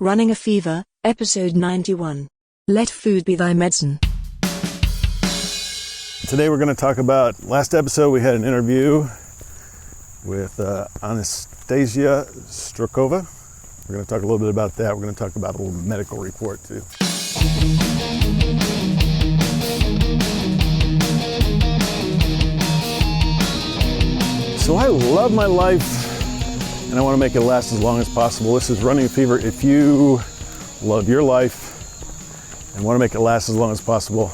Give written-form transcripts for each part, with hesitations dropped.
Running a Fever, Episode 91. Let food be thy medicine. Today we're going to talk about, last episode we had an interview with Anasasia Strokova. We're going to talk a little bit about that. We're going to talk about a little medical report too. So I love my life and I want to make it last as long as possible. This is Running a Fever. If you love your life and want to make it last as long as possible,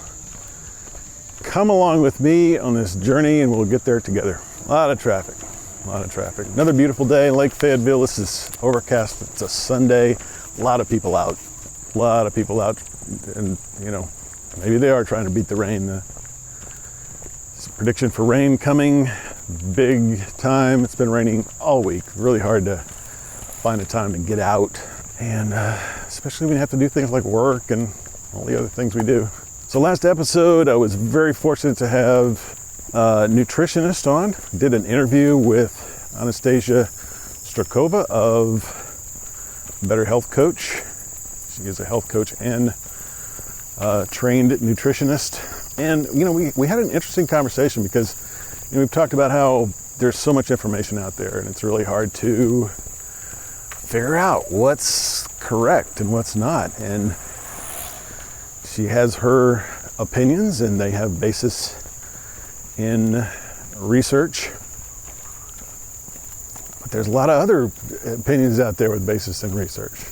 come along with me on this journey and we'll get there together. A lot of traffic. Another beautiful day in Lake Fayetteville. This is overcast. It's a Sunday. A lot of people out. And, you know, maybe they are trying to beat the rain. There's a prediction for rain coming big time. It's been raining all week. Really hard to find a time to get out. And especially when you have to do things like work and all the other things we do. So last episode, I was very fortunate to have a nutritionist on. Did an interview with Anasasia Strokova of Better Health Coach. She is a health coach and trained nutritionist. And, you know, we had an interesting conversation because, you know, we've talked about how there's so much information out there and it's really hard to figure out what's correct and what's not. And she has her opinions and they have basis in research. But there's a lot of other opinions out there with basis in research.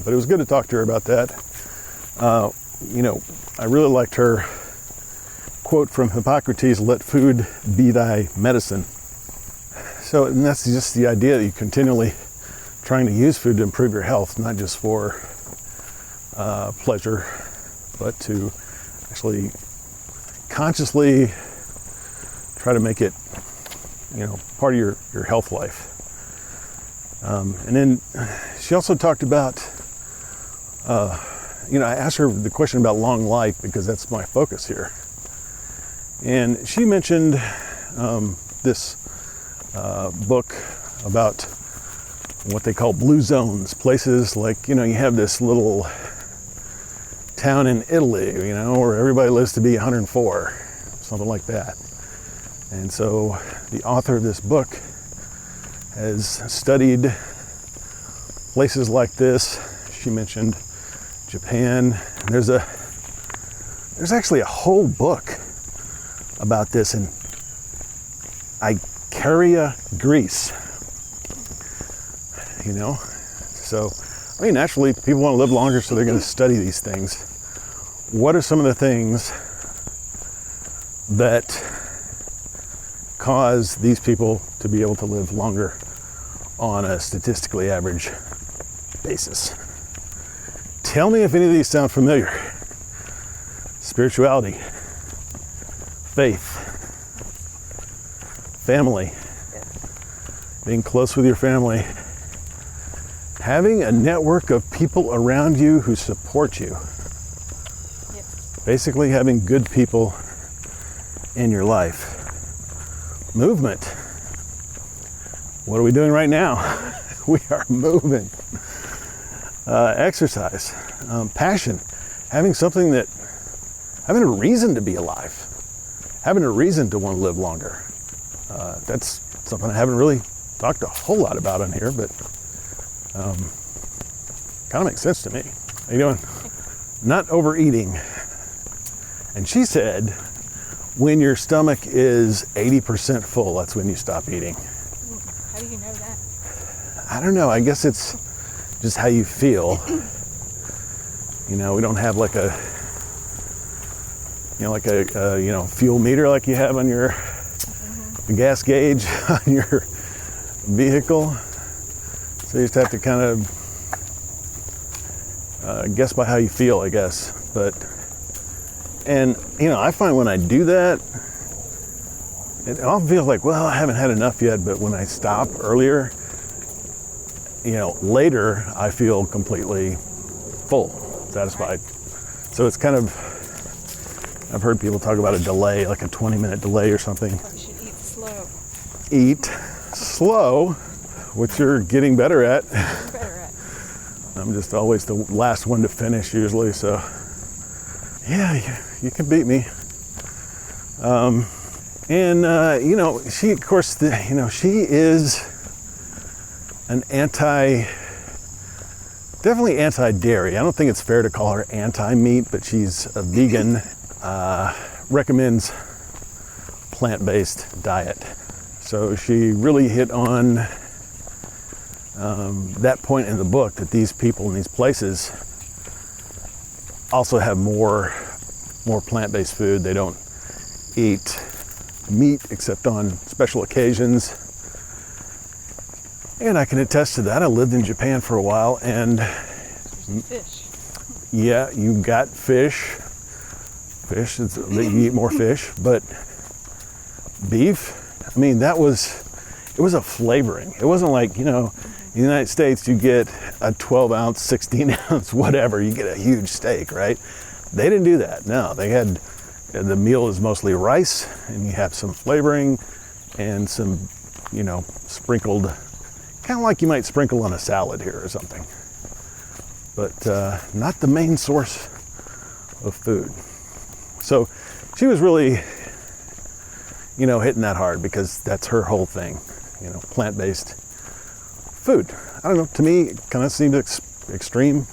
But it was good to talk to her about that. You know, I really liked her quote from Hippocrates, "Let food be thy medicine." So, and that's just the idea that you continually trying to use food to improve your health, not just for pleasure, but to actually consciously try to make it, you know, part of your health life. And then she also talked about, you know, I asked her the question about long life because that's my focus here. And she mentioned this book about what they call blue zones, places like, you know, you have this little town in Italy, you know, where everybody lives to be 104, something like that. And so the author of this book has studied places like this. She mentioned Japan. There's actually a whole book about this in Icaria, Greece. You know, so I mean, naturally, people want to live longer, so they're going to study these things. What are some of the things that cause these people to be able to live longer on a statistically average basis? Tell me if any of these sound familiar. Spirituality, faith, family, being close with your family, having a network of people around you who support you. Yep. Basically having good people in your life. Movement. What are we doing right now? We are moving. Exercise. Passion. Having a reason to be alive. Having a reason to want to live longer. That's something I haven't really talked a whole lot about on here, but kind of makes sense to me. How you doing? Not overeating. And she said, when your stomach is 80% full, that's when you stop eating. How do you know that? I don't know. I guess it's just how you feel. You know, we don't have like a fuel meter like you have on your the gas gauge on your vehicle. So you just have to kind of guess by how you feel, I guess. And you know, I find when I do that, it often feels like, well, I haven't had enough yet. But when I stop earlier, you know, later I feel completely full, satisfied. So it's kind of, I've heard people talk about a delay, like a 20-minute delay or something. Probably should eat slow. Eat slow, which you're getting better at. I'm just always the last one to finish usually, so yeah, you can beat me. You know, she, of course, she is definitely anti-dairy. I don't think it's fair to call her anti-meat, but she's a vegan, recommends plant-based diet. So she really hit on that point in the book that these people in these places also have more plant-based food. They don't eat meat except on special occasions. And I can attest to that. I lived in Japan for a while, and Fish. yeah, you got fish. You eat more fish, but beef, I mean, it was a flavoring. It wasn't like, in the United States, you get a 12-ounce, 16-ounce, whatever, you get a huge steak, right? They didn't do that. No, the meal is mostly rice, and you have some flavoring and some, sprinkled, kind of like you might sprinkle on a salad here or something. But not the main source of food. So she was really, hitting that hard because that's her whole thing, plant-based food. I don't know, to me, it kind of seemed extreme,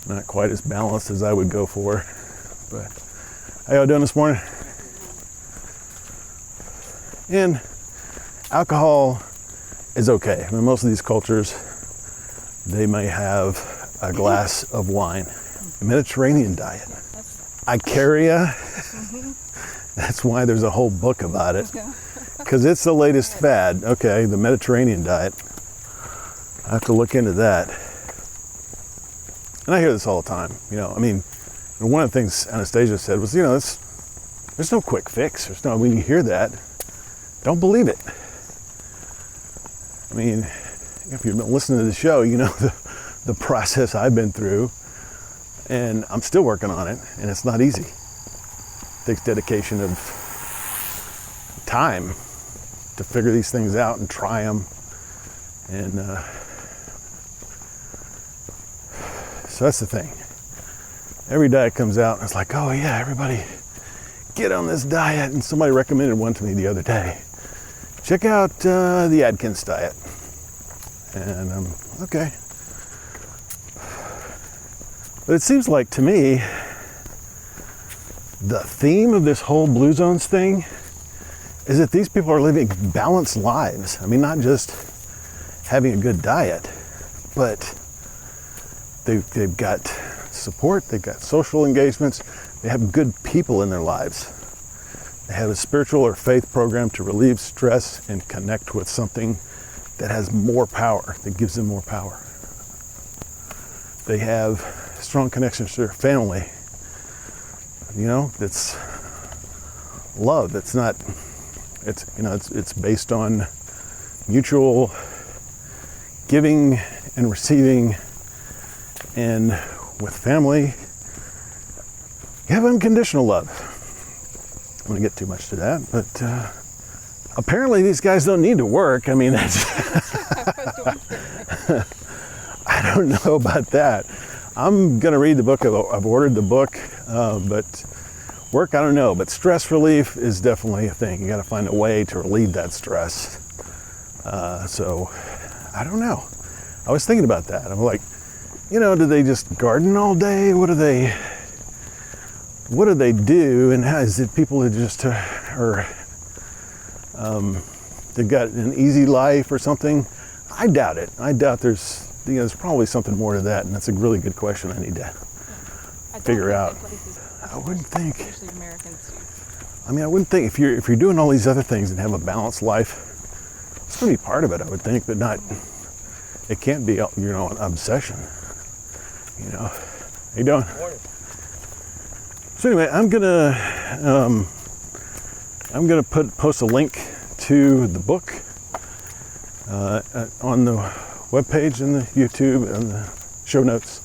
not quite as balanced as I would go for. But how y'all doing this morning? And alcohol is okay. I mean, most of these cultures, they may have a glass of wine. The Mediterranean diet. Icaria, that's why there's a whole book about it. Because it's the latest fad. Okay, the Mediterranean diet. I have to look into that. And I hear this all the time. And one of the things Anasasia said was, there's no quick fix. When you hear that, don't believe it. I mean, if you've been listening to the show, the process I've been through, and I'm still working on it, and it's not easy. It takes dedication of time to figure these things out and try them. And so that's the thing. Every diet comes out, and it's like, oh yeah, everybody get on this diet. And somebody recommended one to me the other day. Check out the Atkins diet. And okay. But it seems like to me, the theme of this whole Blue Zones thing is that these people are living balanced lives. I mean, not just having a good diet, but they've got support, they've got social engagements, they have good people in their lives. They have a spiritual or faith program to relieve stress and connect with something that has more power, that gives them more power. They have strong connections to their family. It's love. It's not, it's based on mutual giving and receiving, and with family, you have unconditional love. I don't want to get too much to that, but apparently these guys don't need to work. I mean, that's I don't know about that. I'm going to read the book. I've ordered the book, but work, I don't know. But stress relief is definitely a thing. You got to find a way to relieve that stress. So I don't know. I was thinking about that. I'm like, do they just garden all day? What do they do? And how is it people that just they've got an easy life or something? I doubt it. I doubt there's probably something more to that, and that's a really good question I need to figure out. I wouldn't think. I mean, I wouldn't think if you're doing all these other things and have a balanced life, it's going to be part of it, I would think, but not. It can't be, an obsession. How you doing? Morning. So anyway, I'm gonna post a link to the book on the webpage and the YouTube and the show notes,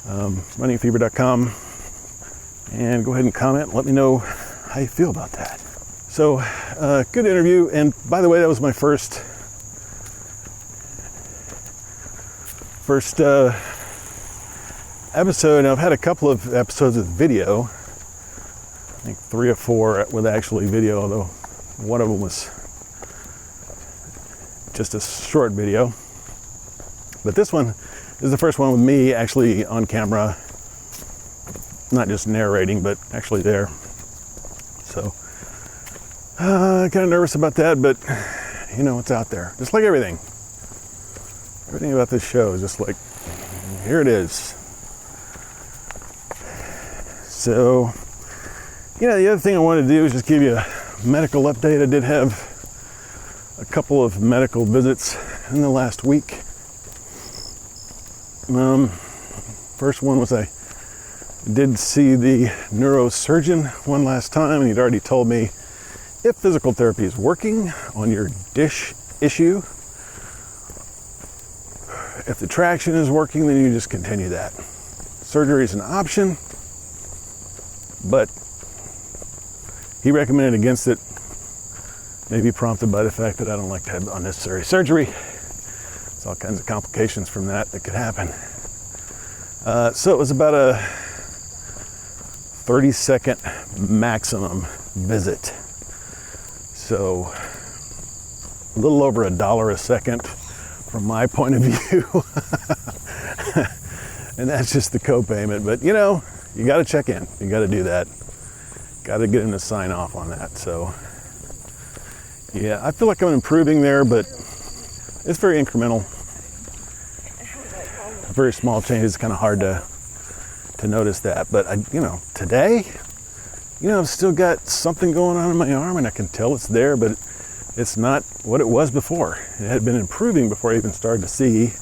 runningfever.com, and go ahead and comment. Let me know how you feel about that. So, good interview. And by the way, that was my first episode. Now, I've had a couple of episodes with video. I think 3 or 4 with actually video, although one of them was just a short video. But this one is the first one with me actually on camera, not just narrating, but actually there. So, kind of nervous about that, but you know, it's out there. Just like everything. Everything about this show is just like, here it is. So, yeah, the other thing I wanted to do is just give you a medical update. I did have a couple of medical visits in the last week. First one was I did see the neurosurgeon one last time, and he'd already told me if physical therapy is working on your dish issue, if the traction is working, then you just continue that. Surgery is an option, but he recommended against it, maybe prompted by the fact that I don't like to have unnecessary surgery. There's all kinds of complications from that could happen. So it was about a 30-second maximum visit. So a little over $1 a second from my point of view. And that's just the co-payment. But you know, you got to check in. You got to do that. Got to get him to sign off on that. So yeah, I feel like I'm improving there, but it's very incremental. Very small changes. It's kind of hard to notice that. But today, I've still got something going on in my arm, and I can tell it's there, but it's not what it was before. It had been improving before I even started to see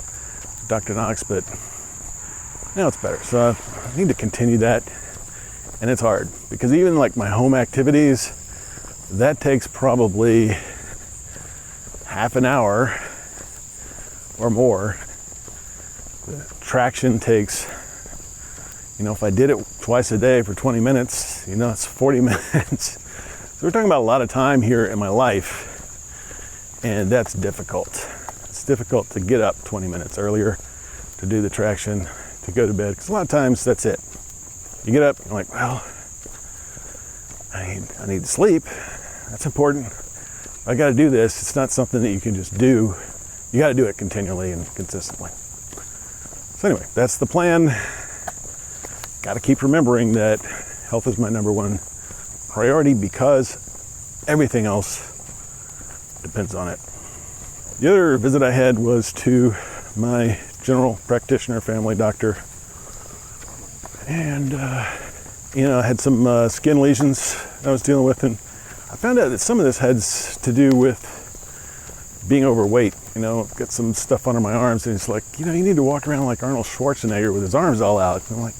Dr. Knox, but now it's better. So I need to continue that, and it's hard because even like my home activities, that takes probably half an hour or more. The traction takes, if I did it twice a day for 20 minutes, it's 40 minutes. So we're talking about a lot of time here in my life, and that's difficult. It's difficult to get up 20 minutes earlier to do the traction, to go to bed, because a lot of times that's it. You get up, you're like, well, I need to sleep. That's important. I got to do this. It's not something that you can just do. You got to do it continually and consistently. So anyway, that's the plan. Got to keep remembering that health is my number one priority because everything else depends on it. The other visit I had was to my general practitioner, family doctor. And, I had some skin lesions I was dealing with, and I found out that some of this has to do with being overweight. I've got some stuff under my arms, and it's like, you need to walk around like Arnold Schwarzenegger with his arms all out. And I'm like,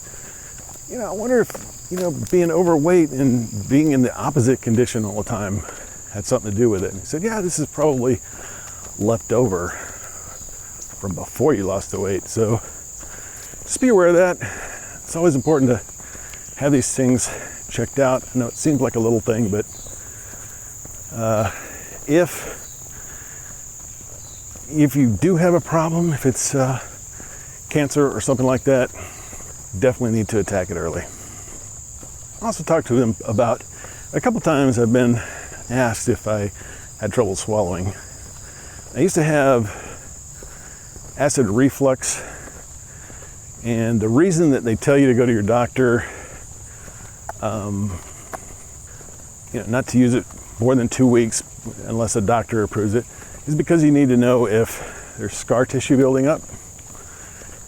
I wonder if, being overweight and being in the opposite condition all the time had something to do with it. And he said, yeah, this is probably left over from before you lost the weight. So just be aware of that. It's always important to have these things checked out. I know it seems like a little thing, but if you do have a problem, if it's cancer or something like that, definitely need to attack it early. I also talked to him about a couple times I've been asked if I had trouble swallowing. I used to have acid reflux, and the reason that they tell you to go to your doctor, not to use it more than 2 weeks unless a doctor approves it, is because you need to know if there's scar tissue building up.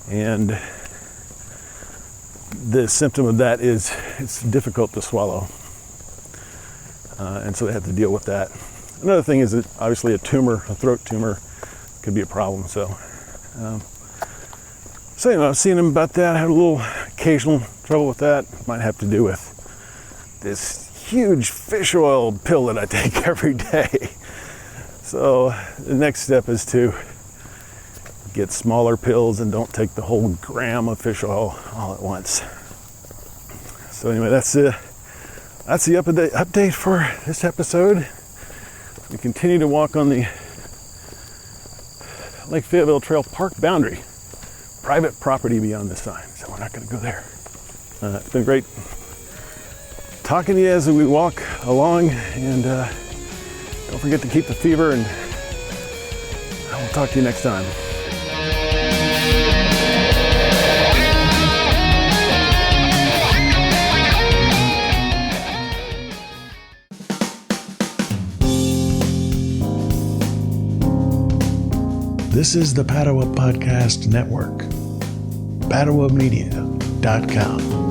And the symptom of that is it's difficult to swallow. And so they have to deal with that. Another thing is that obviously a throat tumor could be a problem. So anyway, I was seeing him about that. I had a little occasional trouble with that. Might have to do with this huge fish oil pill that I take every day. So the next step is to get smaller pills and don't take the whole gram of fish oil all at once. So anyway, that's the update for this episode. We continue to walk on the Lake Fayetteville Trail Park boundary, private property beyond the sign. So we're not going to go there. It's been great talking to you as we walk along, and don't forget to keep the fever, and I will talk to you next time. This is the Padua Podcast Network. PaduaMedia.com.